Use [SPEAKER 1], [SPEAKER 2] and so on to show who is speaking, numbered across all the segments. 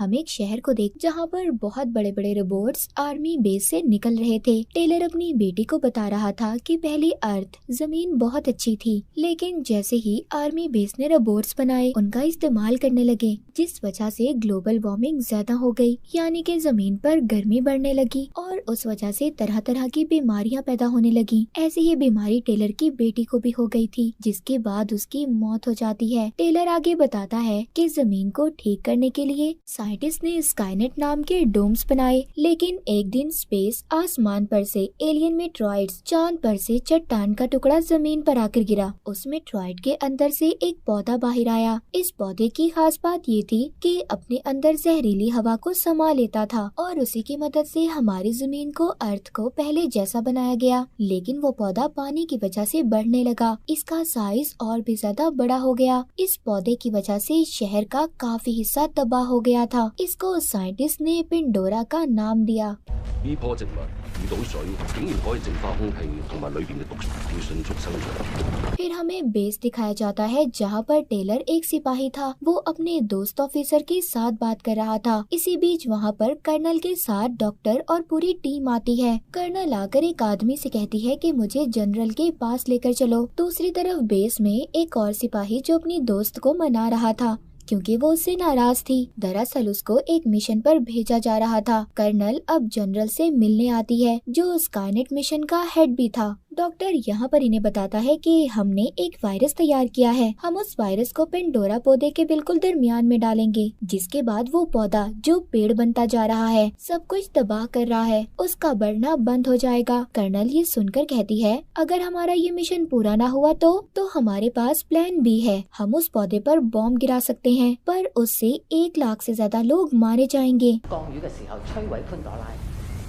[SPEAKER 1] हम एक शहर को देख जहाँ पर बहुत बड़े बड़े रोबोट्स आर्मी बेस से निकल रहे थे। टेलर अपनी बेटी को बता रहा था कि पहले अर्थ जमीन बहुत अच्छी थी, लेकिन जैसे ही आर्मी बेस ने रोबोट्स बनाए उनका इस्तेमाल करने लगे, जिस वजह से ग्लोबल वार्मिंग ज्यादा हो गई, यानी कि जमीन पर गर्मी बढ़ने लगी और उस वजह से तरह तरह की बीमारियां पैदा होने लगी। ऐसी ही बीमारी टेलर की बेटी को भी हो गई थी, जिसके बाद उसकी मौत हो जाती है। टेलर आगे बताता है कि जमीन को ठीक करने के लिए साइंटिस्ट ने स्काईनेट नाम के डोम्स बनाए, लेकिन एक दिन स्पेस आसमान पर से एलियन मेट्रॉइड्स चांद पर से चट्टान का टुकड़ा जमीन पर आकर गिरा। उस मेट्रॉइड के अंदर से एक पौधा बाहर आया। इस पौधे की खास बात ये थी कि अपने अंदर जहरीली हवा को समा लेता था और उसी की मदद से हमारी जमीन को अर्थ को पहले जैसा बनाया गया। लेकिन वो पौधा पानी की वजह से बढ़ने लगा, इसका साइज और भी ज्यादा बड़ा हो गया। इस पौधे की वजह से शहर का काफी हिस्सा तबाह हो गया था। इसको साइंटिस्ट ने पेंडोरा का नाम दिया। फिर हमें बेस दिखाया जाता है जहाँ पर टेलर एक सिपाही था। वो अपने दोस्त ऑफिसर के साथ बात कर रहा था। इसी बीच वहाँ पर कर्नल के साथ डॉक्टर और पूरी टीम आती है। कर्नल आकर एक आदमी से कहती है कि मुझे जनरल के पास लेकर चलो। दूसरी तरफ बेस में एक और सिपाही जो अपनी दोस्त को मना रहा था क्योंकि वो उससे नाराज थी। दरअसल उसको एक मिशन पर भेजा जा रहा था। कर्नल अब जनरल से मिलने आती है, जो स्काईनेट मिशन का हेड भी था। डॉक्टर यहाँ पर इन्हें बताता है कि हमने एक वायरस तैयार किया है। हम उस वायरस को पेंडोरा पौधे के बिल्कुल दरमियान में डालेंगे, जिसके बाद वो पौधा जो पेड़ बनता जा रहा है, सब कुछ तबाह कर रहा है, उसका बढ़ना बंद हो जाएगा। कर्नल ये सुनकर कहती है, अगर हमारा ये मिशन पूरा ना हुआ तो हमारे पास प्लान बी है। हम उस पौधे पर बॉम्ब गिरा सकते हैं, पर उससे 1 लाख से ज्यादा लोग मारे जाएंगे।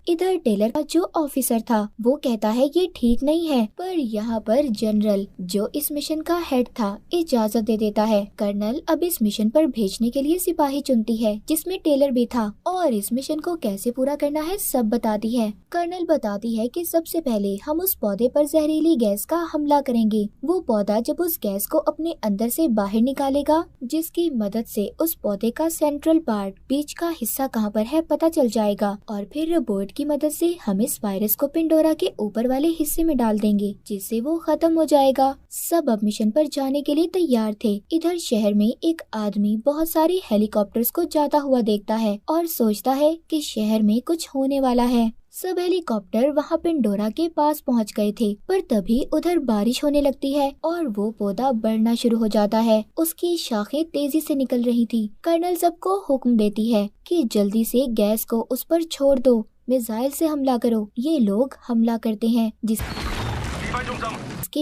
[SPEAKER 1] इधर टेलर का जो ऑफिसर था वो कहता है ये ठीक नहीं है, पर यहाँ पर जनरल जो इस मिशन का हेड था इजाजत दे देता है। कर्नल अब इस मिशन पर भेजने के लिए सिपाही चुनती है, जिसमें टेलर भी था, और इस मिशन को कैसे पूरा करना है सब बताती है। कर्नल बताती है कि सबसे पहले हम उस पौधे पर जहरीली गैस का हमला करेंगे। वो पौधा जब उस गैस को अपने अंदर से बाहर निकालेगा, जिसकी मदद से उस पौधे का सेंट्रल पार्ट, बीच का हिस्सा कहाँ पर है पता चल जाएगा, और फिर रोबोट की मदद से हम इस वायरस को पेंडोरा के ऊपर वाले हिस्से में डाल देंगे, जिससे वो खत्म हो जाएगा। सब अब मिशन पर जाने के लिए तैयार थे। इधर शहर में एक आदमी बहुत सारे हेलीकॉप्टर्स को जाता हुआ देखता है और सोचता है कि शहर में कुछ होने वाला है। सब हेलीकॉप्टर वहाँ पेंडोरा के पास पहुँच गए थे, पर तभी उधर बारिश होने लगती है और वो पौधा बढ़ना शुरू हो जाता है। उसकी शाखें तेजी से निकल रही थी। कर्नल सबको हुक्म देती है कि जल्दी से गैस को उस पर छोड़ दो, मिसाइल से हमला करो। ये लोग हमला करते हैं, जिसके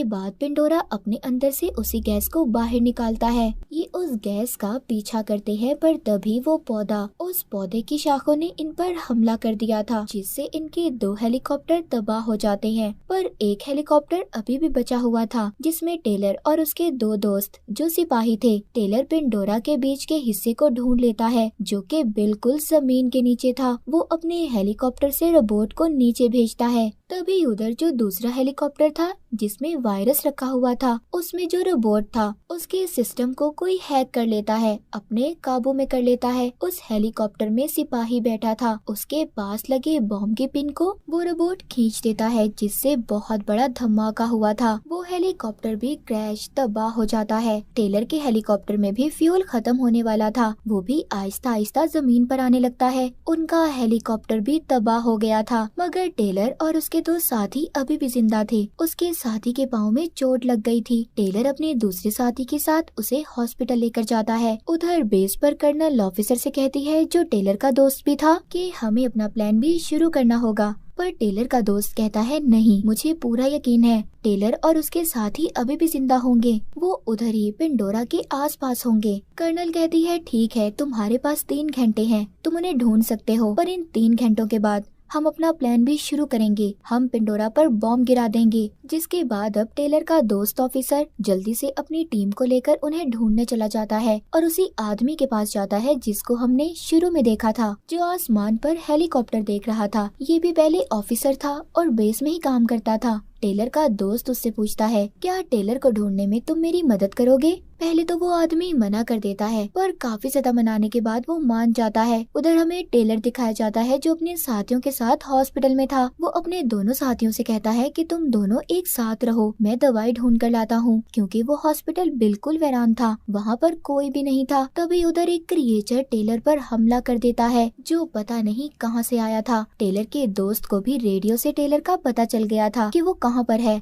[SPEAKER 1] बाद पेंडोरा अपने अंदर से उसी गैस को बाहर निकालता है। ये उस गैस का पीछा करते हैं, पर तभी वो पौधा, उस पौधे की शाखों ने इन पर हमला कर दिया था, जिससे इनके 2 हेलीकॉप्टर तबाह हो जाते हैं। पर एक हेलीकॉप्टर अभी भी बचा हुआ था, जिसमें टेलर और उसके 2 दोस्त जो सिपाही थे। टेलर पेंडोरा के बीच के हिस्से को ढूंढ लेता है, जो कि बिल्कुल जमीन के नीचे था। वो अपने हेलीकॉप्टर से रोबोट को नीचे भेजता है। तभी उधर जो दूसरा हेलीकॉप्टर था, जिसमें वायरस रखा हुआ था, उसमें जो रोबोट था उसके सिस्टम को कोई हैक कर लेता है, अपने काबू में कर लेता है। उस हेलीकॉप्टर में सिपाही बैठा था, उसके पास लगे बॉम्ब के पिन को वो रोबोट खींच देता है, जिससे बहुत बड़ा धमाका हुआ था। वो हेलीकॉप्टर भी क्रैश तबाह हो जाता है। टेलर के हेलीकॉप्टर में भी फ्यूल खत्म होने वाला था, वो भी आहिस्ता आहिस्ता जमीन पर आने लगता है। उनका हेलीकॉप्टर भी तबाह हो गया था, मगर टेलर और उसके 2 साथी अभी भी जिंदा थे। उसके साथी के पाँव में चोट लग गई थी। टेलर अपने दूसरे साथी के साथ उसे हॉस्पिटल लेकर जाता है। उधर बेस पर कर्नल ऑफिसर से कहती है, जो टेलर का दोस्त भी था, कि हमें अपना प्लान भी शुरू करना होगा। पर टेलर का दोस्त कहता है, नहीं, मुझे पूरा यकीन है टेलर और उसके साथी अभी भी जिंदा होंगे, वो उधर ही पेंडोरा के आसपास होंगे। कर्नल कहती है, ठीक है, तुम्हारे पास 3 घंटे हैं, तुम उन्हें ढूंढ सकते हो, पर इन 3 घंटों के बाद हम अपना प्लान भी शुरू करेंगे। हम पेंडोरा पर बॉम्ब गिरा देंगे। जिसके बाद अब टेलर का दोस्त ऑफिसर जल्दी से अपनी टीम को लेकर उन्हें ढूंढने चला जाता है और उसी आदमी के पास जाता है जिसको हमने शुरू में देखा था, जो आसमान पर हेलीकॉप्टर देख रहा था। ये भी पहले ऑफिसर था और बेस में ही काम करता था। टेलर का दोस्त उससे पूछता है, क्या टेलर को ढूंढने में तुम मेरी मदद करोगे? पहले तो वो आदमी मना कर देता है, पर काफी ज्यादा मनाने के बाद वो मान जाता है। उधर हमें टेलर दिखाया जाता है जो अपने साथियों के साथ हॉस्पिटल में था। वो अपने दोनों साथियों से कहता है कि तुम दोनों एक साथ रहो, मैं दवाई ढूंढ कर लाता हूँ, क्योंकि वो हॉस्पिटल बिल्कुल वीरान था, वहाँ पर कोई भी नहीं था। तभी उधर एक क्रिएचर टेलर पर हमला कर देता है जो पता नहीं कहाँ से आया था। टेलर के दोस्त को भी रेडियो से टेलर का पता चल गया था कि वो कहाँ पर है।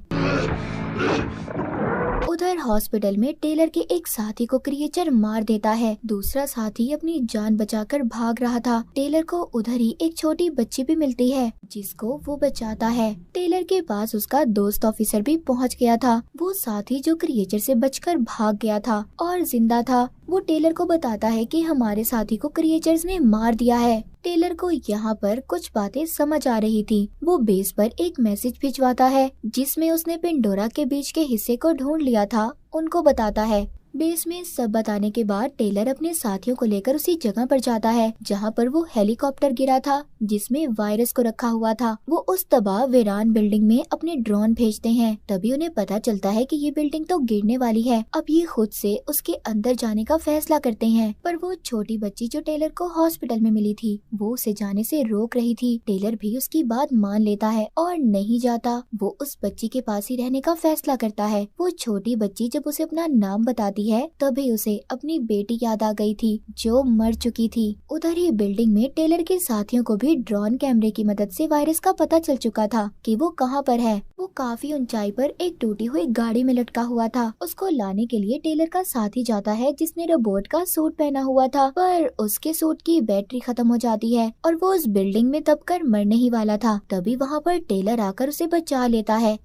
[SPEAKER 1] उधर हॉस्पिटल में टेलर के एक साथी को क्रिएचर मार देता है। दूसरा साथी अपनी जान बचाकर भाग रहा था। टेलर को उधर ही एक छोटी बच्ची भी मिलती है जिसको वो बचाता है। टेलर के पास उसका दोस्त ऑफिसर भी पहुंच गया था। वो साथी जो क्रिएचर से बचकर भाग गया था और जिंदा था, वो टेलर को बताता है कि हमारे साथी को क्रिएचर्स ने मार दिया है। टेलर को यहाँ पर कुछ बातें समझ आ रही थी। वो बेस पर एक मैसेज भिजवाता है जिसमें उसने पेंडोरा के बीच के हिस्से को ढूंढ लिया था, उनको बताता है। बेस में सब बताने के बाद टेलर अपने साथियों को लेकर उसी जगह पर जाता है जहाँ पर वो हेलीकॉप्टर गिरा था जिसमें वायरस को रखा हुआ था। वो उस तबाह वीरान बिल्डिंग में अपने ड्रोन भेजते हैं। तभी उन्हें पता चलता है कि ये बिल्डिंग तो गिरने वाली है। अब ये खुद से उसके अंदर जाने का फैसला करते हैं, पर वो छोटी बच्ची जो टेलर को हॉस्पिटल में मिली थी वो उसे जाने से रोक रही थी। टेलर भी उसकी बात मान लेता है और नहीं जाता। वो उस बच्ची के पास ही रहने का फैसला करता है। वो छोटी बच्ची जब उसे अपना नाम बताती है तभी उसे अपनी बेटी याद आ गई थी जो मर चुकी थी। उधर ही बिल्डिंग में टेलर के साथियों को भी ड्रोन कैमरे की मदद से वायरस का पता चल चुका था कि वो कहाँ पर है। वो काफी ऊंचाई पर एक टूटी हुई गाड़ी में लटका हुआ था। उसको लाने के लिए टेलर का साथी जाता है जिसने रोबोट का सूट पहना हुआ था, पर उसके सूट की बैटरी खत्म हो जाती है और वो उस बिल्डिंग में दबकर मरने ही वाला था। तभी वहाँ पर टेलर आकर उसे बचा लेता है।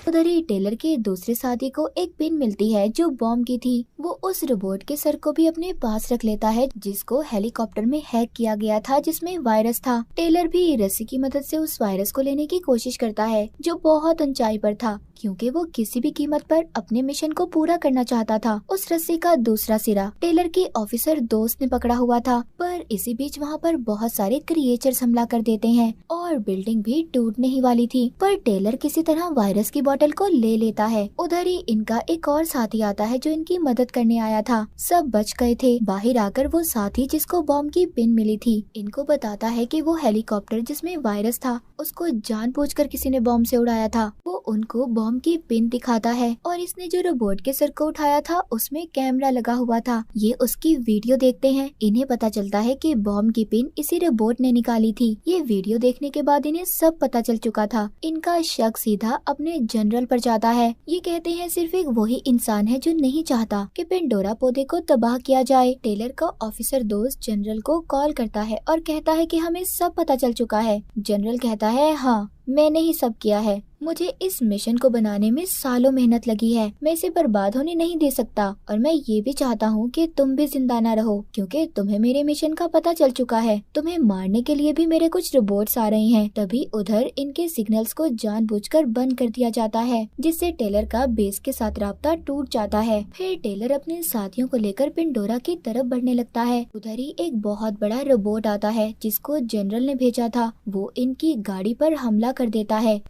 [SPEAKER 1] उधर ही टेलर के दूसरे साथी को एक पिन मिलती है जो बॉम्ब की थी। वो उस रोबोट के सर को भी अपने पास रख लेता है जिसको हेलीकॉप्टर में हैक किया गया था जिसमें वायरस था। टेलर भी रस्सी की मदद से उस वायरस को लेने की कोशिश करता है जो बहुत ऊंचाई पर था, क्योंकि वो किसी भी कीमत पर अपने मिशन को पूरा करना चाहता था। उस रस्सी का दूसरा सिरा टेलर के ऑफिसर दोस्त ने पकड़ा हुआ था, पर इसी बीच वहाँ पर बहुत सारे क्रिएचर्स हमला कर देते हैं और बिल्डिंग भी टूटने ही वाली थी, पर टेलर किसी तरह वायरस की बोतल को ले लेता है। उधर ही इनका एक और साथी आता है जो इनकी मदद करने आया था। सब बच गए थे। बाहर आकर वो साथी जिसको बॉम्ब की पिन मिली थी इनको बताता है कि वो हेलीकॉप्टर जिसमें वायरस था उसको जानबूझकर किसी ने बॉम्ब से उड़ाया था। वो उनको बॉम्ब की पिन दिखाता है और इसने जो रोबोट के सर को उठाया था उसमें कैमरा लगा हुआ था। ये उसकी वीडियो देखते हैं। इन्हें पता चलता है कि बॉम्ब की पिन इसी रोबोट ने निकाली थी। ये वीडियो देखने के बाद इन्हें सब पता चल चुका था। इनका शक सीधा अपने जनरल पर जाता है। ये कहते हैं सिर्फ एक वही इंसान है जो नहीं चाहता कि पेंडोरा पौधे को तबाह किया जाए। टेलर का ऑफिसर दोस्त जनरल को कॉल करता है और कहता है कि हमें सब पता चल चुका है। जनरल कहता है हाँ, मैंने ही सब किया है। मुझे इस मिशन को बनाने में सालों मेहनत लगी है। मैं इसे बर्बाद होने नहीं दे सकता और मैं ये भी चाहता हूँ कि तुम भी जिंदा न रहो, क्योंकि तुम्हें मेरे मिशन का पता चल चुका है। तुम्हें मारने के लिए भी मेरे कुछ रोबोट्स आ रहे हैं। तभी उधर इनके सिग्नल्स को जानबूझकर बंद कर दिया जाता है जिससे टेलर का बेस के साथ राब्ता टूट जाता है। फिर टेलर अपने साथियों को लेकर पेंडोरा की तरफ बढ़ने लगता है। उधर ही एक बहुत बड़ा रोबोट आता है जिसको जनरल ने भेजा था। वो इनकी गाड़ी पर हमला कर देता है,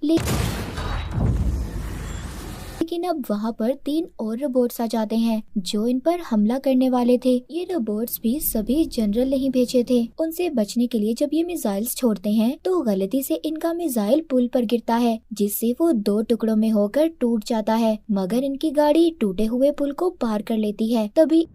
[SPEAKER 1] लेकिन अब वहाँ पर 3 और रोबोट्स आ जाते हैं जो इन पर हमला करने वाले थे। ये रोबोट्स भी सभी जनरल नहीं भेजे थे। उनसे बचने के लिए जब ये मिसाइल्स छोड़ते हैं तो गलती से इनका मिसाइल पुल पर गिरता है जिससे वो 2 टुकड़ों में होकर टूट जाता है, मगर इनकी गाड़ी टूटे हुए पुल को पार कर लेती है। तभी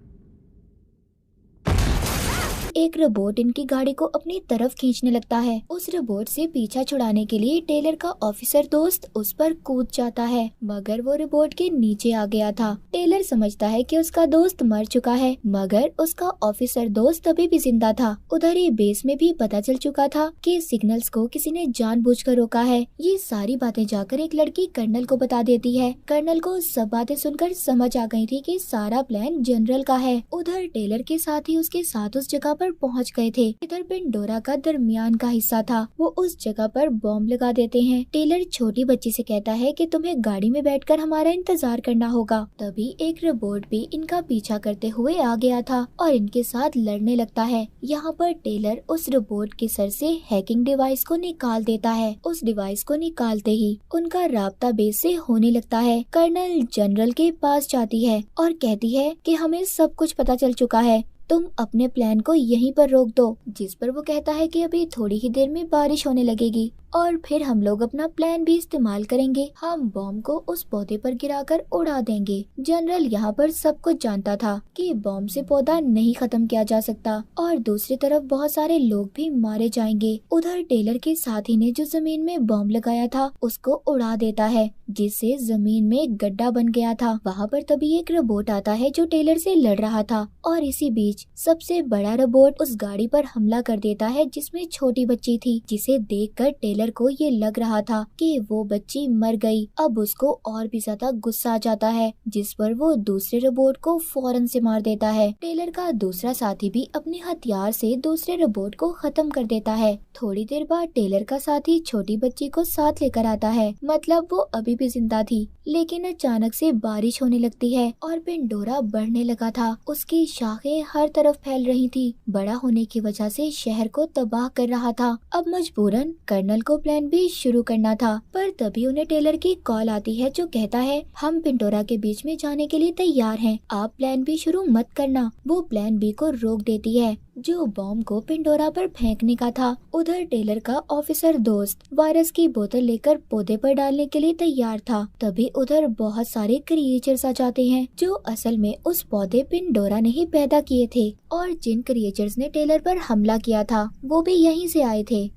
[SPEAKER 1] एक रोबोट इनकी गाड़ी को अपनी तरफ खींचने लगता है। उस रोबोट से पीछा छुड़ाने के लिए टेलर का ऑफिसर दोस्त उस पर कूद जाता है, मगर वो रोबोट के नीचे आ गया था। टेलर समझता है कि उसका दोस्त मर चुका है, मगर उसका ऑफिसर दोस्त अभी भी जिंदा था। उधर ही बेस में भी पता चल चुका था कि सिग्नल्स को किसी ने जानबूझकर रोका है। ये सारी बातें जाकर एक लड़की कर्नल को बता देती है। कर्नल को सब बातें सुनकर समझ आ गई थी कि सारा प्लान जनरल का है। उधर टेलर के साथ ही उसके साथ उस जगह पर पर पहुंच गए थे। इधर पेंडोरा का दरमियान का हिस्सा था, वो उस जगह पर बॉम्ब लगा देते हैं। टेलर छोटी बच्ची से कहता है कि तुम्हें गाड़ी में बैठकर हमारा इंतजार करना होगा। तभी एक रोबोट भी इनका पीछा करते हुए आ गया था और इनके साथ लड़ने लगता है। यहाँ पर टेलर उस रोबोट के सर से हैकिंग डिवाइस को निकाल देता है। उस डिवाइस को निकालते ही उनका राब्ता बेस से होने लगता है। कर्नल जनरल के पास जाती है और कहती है कि हमें सब कुछ पता चल चुका है, तुम अपने प्लान को यहीं पर रोक दो। जिस पर वो कहता है कि अभी थोड़ी ही देर में बारिश होने लगेगी और फिर हम लोग अपना प्लान भी इस्तेमाल करेंगे, हम बॉम्ब को उस पौधे पर गिराकर उड़ा देंगे। जनरल यहाँ पर सब कुछ जानता था कि बॉम्ब से पौधा नहीं खत्म किया जा सकता और दूसरी तरफ बहुत सारे लोग भी मारे जाएंगे। उधर टेलर के साथी ने जो जमीन में बॉम्ब लगाया था उसको उड़ा देता है, जिससे जमीन में एक गड्ढा बन गया था। वहाँ पर तभी एक रोबोट आता है जो टेलर से लड़ रहा था और इसी बीच सबसे बड़ा रोबोट उस गाड़ी पर हमला कर देता है जिसमें छोटी बच्ची थी, जिसे देखकर टेलर को ये लग रहा था कि वो बच्ची मर गई। अब उसको और भी ज्यादा गुस्सा आ जाता है, जिस पर वो दूसरे रोबोट को फौरन से मार देता है। टेलर का दूसरा साथी भी अपने हथियार से दूसरे रोबोट को खत्म कर देता है। थोड़ी देर बाद टेलर का साथी छोटी बच्ची को साथ लेकर आता है, मतलब वो अभी भी जिंदा थी। लेकिन अचानक से बारिश होने लगती है और पेंडोरा बढ़ने लगा था। उसकी शाखें हर तरफ फैल रही थी। बड़ा होने की वजह से शहर को तबाह कर रहा था। अब मजबूरन कर्नल को प्लान भी शुरू करना था, पर तभी उन्हें टेलर की कॉल आती है जो कहता है हम पेंडोरा के बीच में जाने के लिए तैयार हैं, आप प्लान बी शुरू मत करना। वो प्लान बी को रोक देती है जो बॉम्ब को पेंडोरा पर फेंकने का था। उधर टेलर का ऑफिसर दोस्त वायरस की बोतल लेकर पौधे पर डालने के लिए तैयार था। तभी उधर बहुत सारे क्रिएचर्स आ जाते हैं जो असल में उस पौधे पेंडोरा ने ही पैदा किए थे और जिन क्रिएचर्स ने टेलर पर हमला किया था वो भी यहीं से आए थे।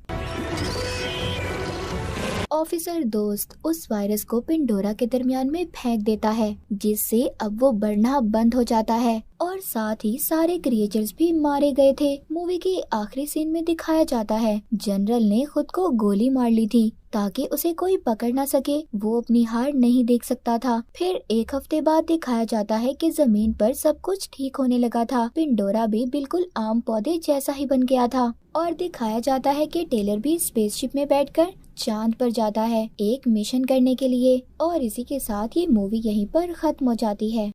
[SPEAKER 1] ऑफिसर दोस्त उस वायरस को पेंडोरा के दरमियान में फेंक देता है, जिससे अब वो बढ़ना बंद हो जाता है और साथ ही सारे क्रिएचर्स भी मारे गए थे। मूवी के आखिरी सीन में दिखाया जाता है जनरल ने खुद को गोली मार ली थी ताकि उसे कोई पकड़ ना सके, वो अपनी हार नहीं देख सकता था। फिर एक हफ्ते बाद दिखाया जाता है कि जमीन पर सब कुछ ठीक होने लगा था। पेंडोरा भी बिल्कुल आम पौधे जैसा ही बन गया था और दिखाया जाता है कि टेलर भी स्पेसशिप में बैठकर चांद पर जाता है एक मिशन करने के लिए। और इसी के साथ ये मूवी यहीं पर खत्म हो जाती है।